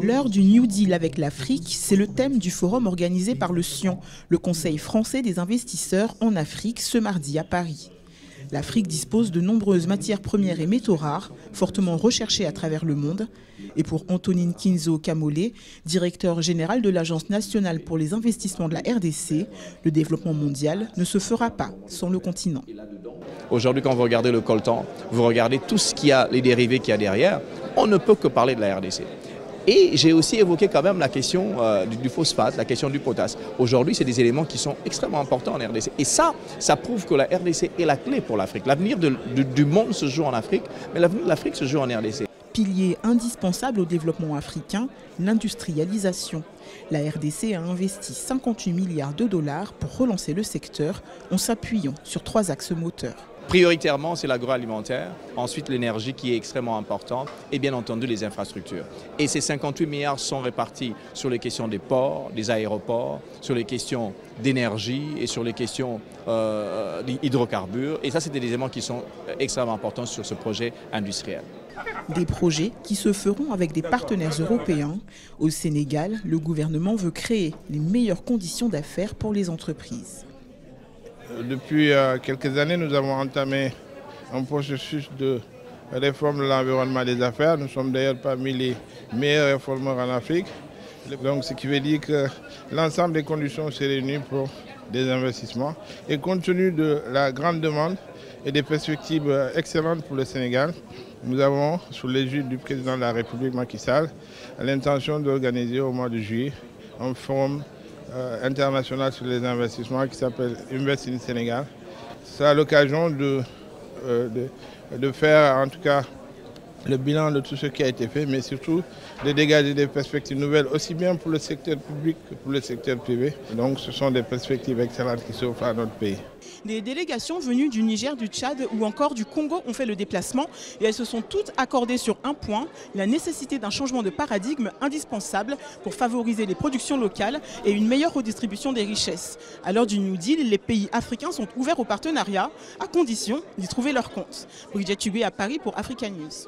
L'heure du New Deal avec l'Afrique, c'est le thème du forum organisé par le SIAN, le Conseil français des investisseurs en Afrique, ce mardi à Paris. L'Afrique dispose de nombreuses matières premières et métaux rares, fortement recherchées à travers le monde. Et pour Antonine Kinzo Kamole, directeur général de l'Agence nationale pour les investissements de la RDC, le développement mondial ne se fera pas sans le continent. Aujourd'hui, quand vous regardez le coltan, vous regardez tout ce qu'il y a, les dérivés qu'il y a derrière, on ne peut que parler de la RDC. Et j'ai aussi évoqué quand même la question du phosphate, la question du potasse. Aujourd'hui, c'est des éléments qui sont extrêmement importants en RDC. Et ça prouve que la RDC est la clé pour l'Afrique. L'avenir du monde se joue en Afrique, mais l'avenir de l'Afrique se joue en RDC. Pilier indispensable au développement africain, l'industrialisation. La RDC a investi 58 milliards de dollars pour relancer le secteur en s'appuyant sur 3 axes moteurs. Prioritairement, c'est l'agroalimentaire, ensuite l'énergie qui est extrêmement importante et bien entendu les infrastructures. Et ces 58 milliards sont répartis sur les questions des ports, des aéroports, sur les questions d'énergie et sur les questions d'hydrocarbures. Et ça, c'est des éléments qui sont extrêmement importants sur ce projet industriel. Des projets qui se feront avec des partenaires européens. Au Sénégal, le gouvernement veut créer les meilleures conditions d'affaires pour les entreprises. Depuis quelques années, nous avons entamé un processus de réforme de l'environnement des affaires. Nous sommes d'ailleurs parmi les meilleurs réformeurs en Afrique. Donc, ce qui veut dire que l'ensemble des conditions s'est réuni pour des investissements. Et compte tenu de la grande demande et des perspectives excellentes pour le Sénégal, nous avons, sous l'égide du président de la République Macky Sall, l'intention d'organiser au mois de juillet un forum international sur les investissements qui s'appelle Invest in Sénégal. C'est l'occasion de faire en tout cas le bilan de tout ce qui a été fait, mais surtout de dégager des perspectives nouvelles, aussi bien pour le secteur public que pour le secteur privé. Donc ce sont des perspectives excellentes qui s'offrent à notre pays. Des délégations venues du Niger, du Tchad ou encore du Congo ont fait le déplacement et elles se sont toutes accordées sur un point, la nécessité d'un changement de paradigme indispensable pour favoriser les productions locales et une meilleure redistribution des richesses. À l'heure du New Deal, les pays africains sont ouverts au partenariat, à condition d'y trouver leur compte. Brigitte Tugui à Paris pour Africa News.